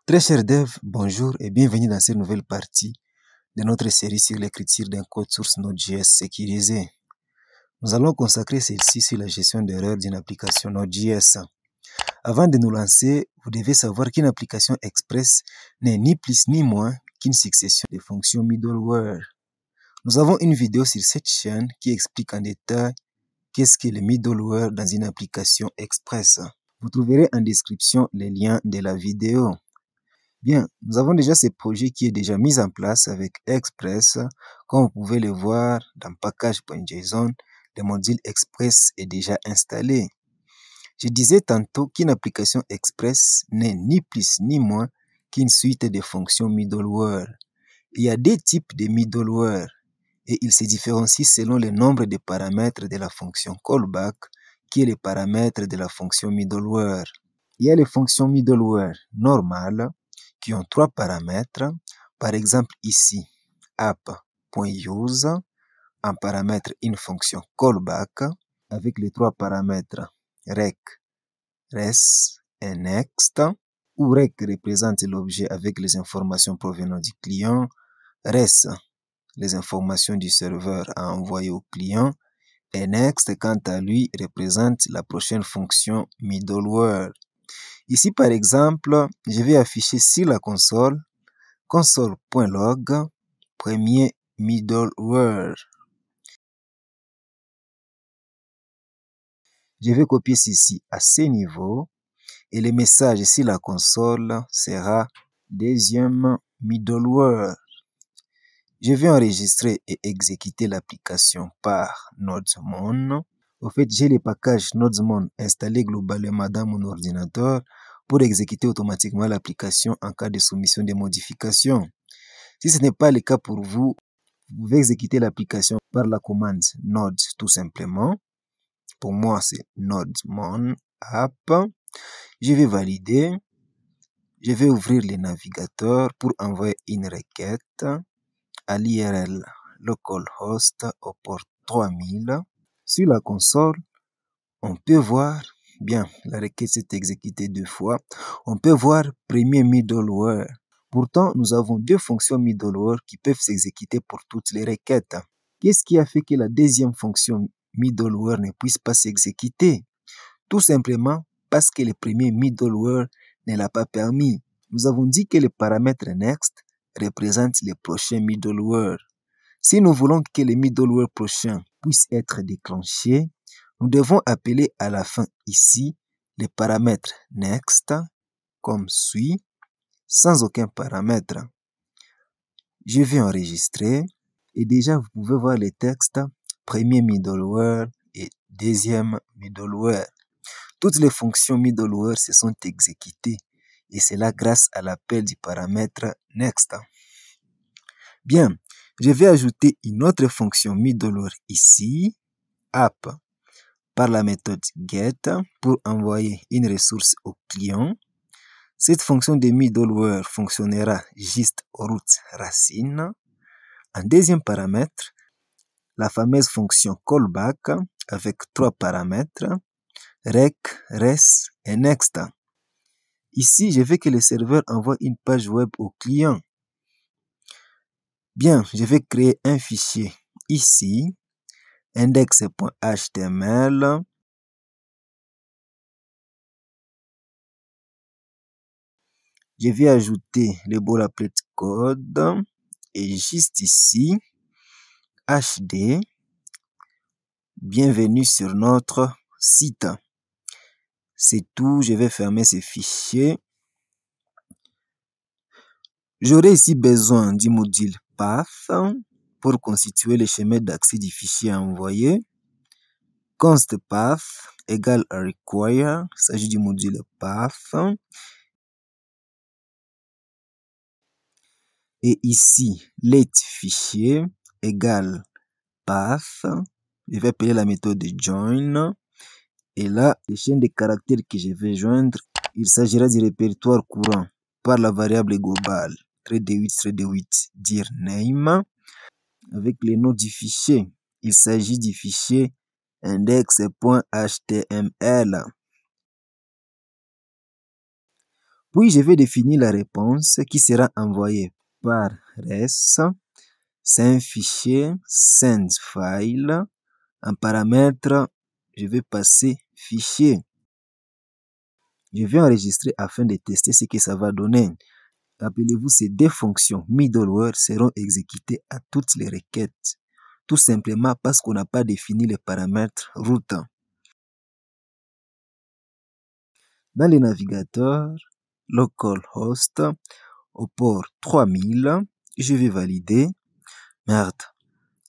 Très cher Dev, bonjour et bienvenue dans cette nouvelle partie de notre série sur l'écriture d'un code source Node.js sécurisé. Nous allons consacrer celle-ci sur la gestion d'erreurs d'une application Node.js. Avant de nous lancer, vous devez savoir qu'une application Express n'est ni plus ni moins qu'une succession de fonctions middleware. Nous avons une vidéo sur cette chaîne qui explique en détail qu'est-ce que le middleware dans une application Express. Vous trouverez en description les liens de la vidéo. Bien, nous avons déjà ce projet qui est déjà mis en place avec Express. Comme vous pouvez le voir dans package.json, le module Express est déjà installé. Je disais tantôt qu'une application Express n'est ni plus ni moins qu'une suite de fonctions middleware. Il y a deux types de middleware et ils se différencient selon le nombre de paramètres de la fonction callback qui est le paramètre de la fonction middleware. Il y a les fonctions middleware normales qui ont trois paramètres. Par exemple ici, app.use en paramètre une fonction callback avec les trois paramètres rec, res et next, où rec représente l'objet avec les informations provenant du client, res les informations du serveur à envoyer au client, et next quant à lui représente la prochaine fonction middleware. Ici, par exemple, je vais afficher sur la console, console.log, premier middleware. Je vais copier ceci à ce niveau et le message sur la console sera deuxième middleware. Je vais enregistrer et exécuter l'application par Nodemon. Au fait, j'ai le package Nodemon installé globalement dans mon ordinateur pour exécuter automatiquement l'application en cas de soumission de modifications. Si ce n'est pas le cas pour vous, vous pouvez exécuter l'application par la commande node tout simplement. Pour moi, c'est nodemon app. Je vais valider. Je vais ouvrir le navigateur pour envoyer une requête à l'URL localhost au port 3000. Sur la console, on peut voir, bien, la requête s'est exécutée deux fois. On peut voir premier middleware. Pourtant, nous avons deux fonctions middleware qui peuvent s'exécuter pour toutes les requêtes. Qu'est-ce qui a fait que la deuxième fonction middleware ne puisse pas s'exécuter? Tout simplement parce que le premier middleware ne l'a pas permis. Nous avons dit que le paramètre next représente le prochain middleware. Si nous voulons que le middleware prochain puisse être déclenché, nous devons appeler à la fin ici le paramètre next comme suit, sans aucun paramètre. Je vais enregistrer et déjà vous pouvez voir les textes premier middleware et deuxième middleware. Toutes les fonctions middleware se sont exécutées et cela grâce à l'appel du paramètre next. Bien, je vais ajouter une autre fonction middleware ici, app, par la méthode get pour envoyer une ressource au client. Cette fonction de middleware fonctionnera juste root racine. En deuxième paramètre, la fameuse fonction callback avec trois paramètres, rec, res et next. Ici, je veux que le serveur envoie une page web au client. Bien, je vais créer un fichier ici, index.html. Je vais ajouter le boilerplate code et juste ici, HD, bienvenue sur notre site. C'est tout, je vais fermer ce fichier. J'aurai ici besoin du module path pour constituer le chemin d'accès du fichier à envoyer. Const path égale require, il s'agit du module path. Et ici, let fichier égale path. Je vais appeler la méthode join. Et là, les chaînes de caractères que je vais joindre, il s'agira du répertoire courant par la variable globale -8 dire name. Avec le nom du fichier, il s'agit du fichier index.html. Puis, je vais définir la réponse qui sera envoyée par res. C'est un fichier send file. En paramètre, je vais passer fichier. Je vais enregistrer afin de tester ce que ça va donner. Rappelez-vous, ces deux fonctions middleware seront exécutées à toutes les requêtes, tout simplement parce qu'on n'a pas défini les paramètres root. Dans le navigateur, localhost au port 3000, je vais valider. Merde,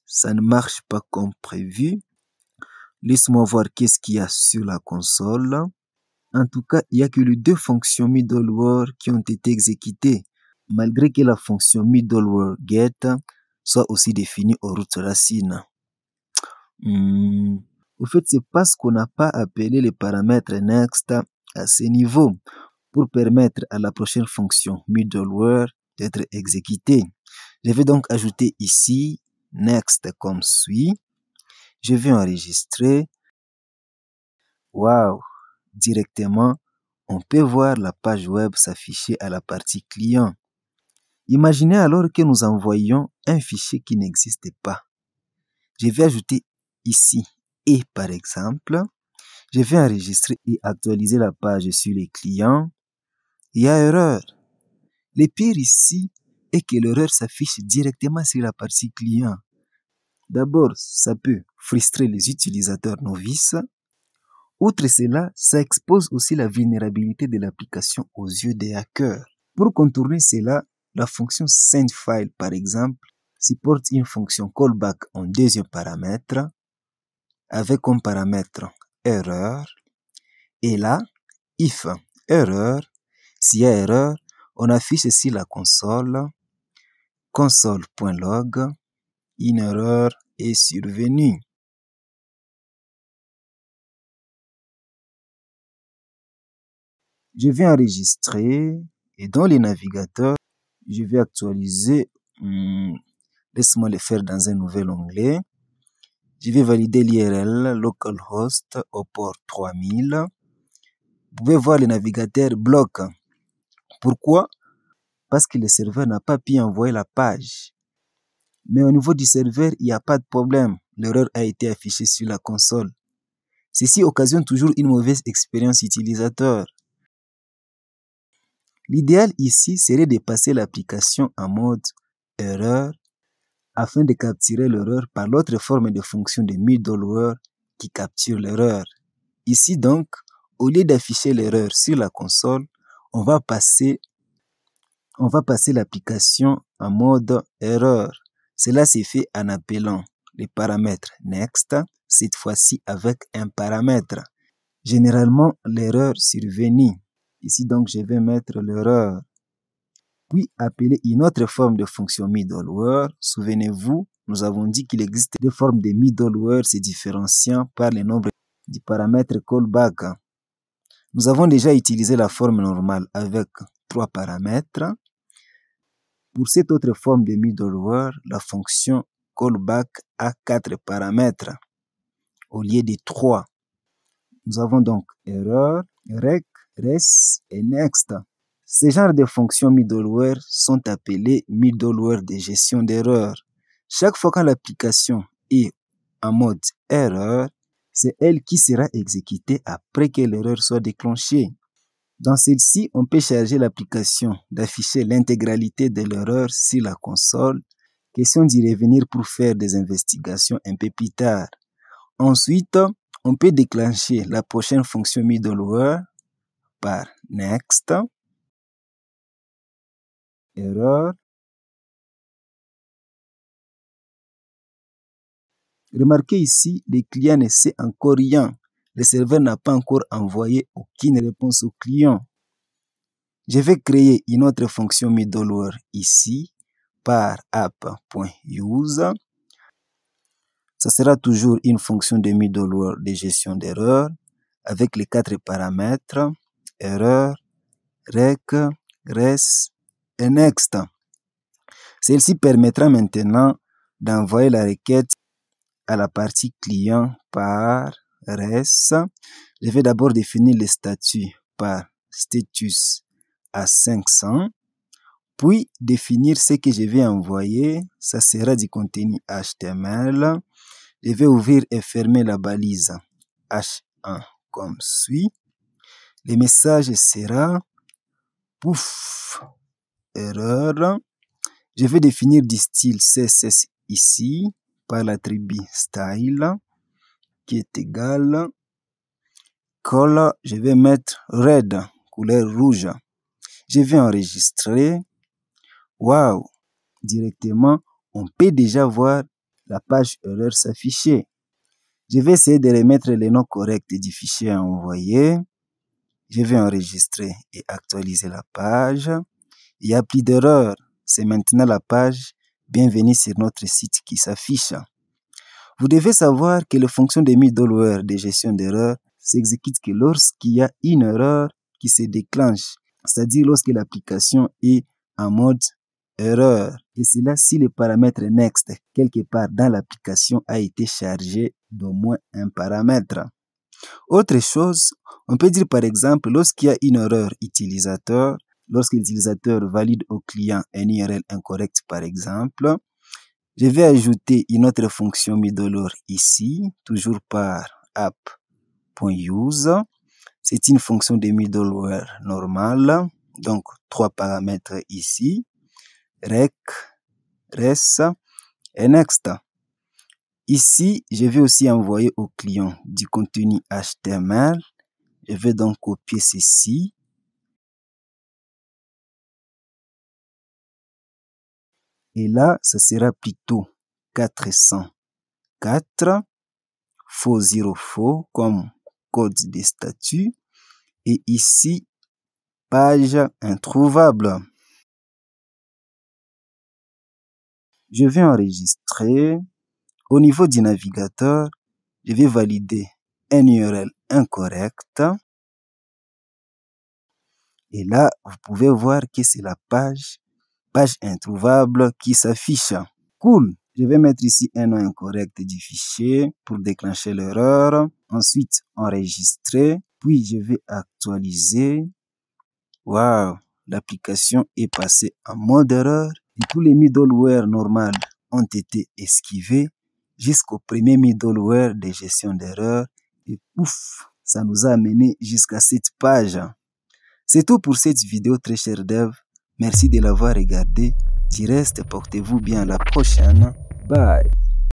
ça ne marche pas comme prévu. Laisse-moi voir qu'est-ce qu'il y a sur la console. En tout cas, il n'y a que les deux fonctions middleware qui ont été exécutées, malgré que la fonction middleware get soit aussi définie au root racine. Au fait, c'est parce qu'on n'a pas appelé les paramètres next à ce niveau pour permettre à la prochaine fonction middleware d'être exécutée. Je vais donc ajouter ici next comme suit. Je vais enregistrer. Waouh! Directement, on peut voir la page web s'afficher à la partie client. Imaginez alors que nous envoyons un fichier qui n'existe pas. Je vais ajouter ici et par exemple, je vais enregistrer et actualiser la page sur les clients. Il y a erreur. Le pire ici est que l'erreur s'affiche directement sur la partie client. D'abord, ça peut frustrer les utilisateurs novices. Outre cela, ça expose aussi la vulnérabilité de l'application aux yeux des hackers. Pour contourner cela, la fonction sendFile, par exemple, supporte une fonction callback en deuxième paramètre, avec comme paramètre erreur, et là, if erreur, s'il y a erreur, on affiche ici la console, console.log, une erreur est survenue. Je vais enregistrer et dans les navigateurs, je vais actualiser. Laisse-moi le faire dans un nouvel onglet. Je vais valider l'URL localhost au port 3000. Vous pouvez voir le navigateur bloque. Pourquoi? Parce que le serveur n'a pas pu envoyer la page. Mais au niveau du serveur, il n'y a pas de problème. L'erreur a été affichée sur la console. Ceci occasionne toujours une mauvaise expérience utilisateur. L'idéal ici serait de passer l'application en mode erreur afin de capturer l'erreur par l'autre forme de fonction de middleware qui capture l'erreur. Ici donc, au lieu d'afficher l'erreur sur la console, on va passer l'application en mode erreur. Cela s'est fait en appelant les paramètres next, cette fois-ci avec un paramètre. Généralement, l'erreur survenue. Ici donc, je vais mettre l'erreur. Puis appeler une autre forme de fonction middleware. Souvenez-vous, nous avons dit qu'il existe deux formes de middleware se différenciant par le nombre du paramètre callback. Nous avons déjà utilisé la forme normale avec 3 paramètres. Pour cette autre forme de middleware, la fonction callback a 4 paramètres au lieu de 3. Nous avons donc erreur, rec, res et next. Ces genres de fonctions middleware sont appelées middleware de gestion d'erreurs. Chaque fois que l'application est en mode erreur, c'est elle qui sera exécutée après que l'erreur soit déclenchée. Dans celle-ci, on peut charger l'application d'afficher l'intégralité de l'erreur sur la console. Question d'y revenir pour faire des investigations un peu plus tard. Ensuite, on peut déclencher la prochaine fonction middleware par next, erreur. Remarquez ici, le client ne sait encore rien. Le serveur n'a pas encore envoyé aucune réponse au client. Je vais créer une autre fonction middleware ici par app.use. Ça sera toujours une fonction de middleware de gestion d'erreurs avec les 4 paramètres erreur, rec, res et next. Celle-ci permettra maintenant d'envoyer la requête à la partie client par res. Je vais d'abord définir le statut par status à 500. Puis définir ce que je vais envoyer. Ça sera du contenu HTML. Je vais ouvrir et fermer la balise H1 comme suit. Le message sera pouf, erreur. Je vais définir du style CSS ici par l'attribut style qui est égal. Color, je vais mettre red, couleur rouge. Je vais enregistrer. Waouh! Directement, on peut déjà voir la page erreur s'afficher. Je vais essayer de remettre les noms corrects du fichier à envoyer. Je vais enregistrer et actualiser la page. Il n'y a plus d'erreur. C'est maintenant la page Bienvenue sur notre site qui s'affiche. Vous devez savoir que les fonctions de middleware de gestion d'erreur s'exécutent que lorsqu'il y a une erreur qui se déclenche, c'est-à-dire lorsque l'application est en mode erreur. Et cela si le paramètre next quelque part dans l'application a été chargé d'au moins un paramètre. Autre chose, on peut dire par exemple lorsqu'il y a une erreur utilisateur, lorsque l'utilisateur valide au client un URL incorrect par exemple, je vais ajouter une autre fonction middleware ici, toujours par app.use. C'est une fonction de middleware normale, donc 3 paramètres ici, rec, res et next. Ici, je vais aussi envoyer au client du contenu HTML. Je vais donc copier ceci. Et là, ça sera plutôt 404, faux 0 faux comme code de statut. Et ici, page introuvable. Je vais enregistrer. Au niveau du navigateur, je vais valider un URL incorrect. Et là, vous pouvez voir que c'est la page introuvable qui s'affiche. Cool. Je vais mettre ici un nom incorrect du fichier pour déclencher l'erreur. Ensuite, enregistrer. Puis, je vais actualiser. Waouh, l'application est passée en mode erreur. Et tous les middleware normales ont été esquivés jusqu'au premier middleware de gestion d'erreur. Et pouf, ça nous a amené jusqu'à cette page. C'est tout pour cette vidéo, très cher dev. Merci de l'avoir regardé. Du reste, portez-vous bien, à la prochaine. Bye.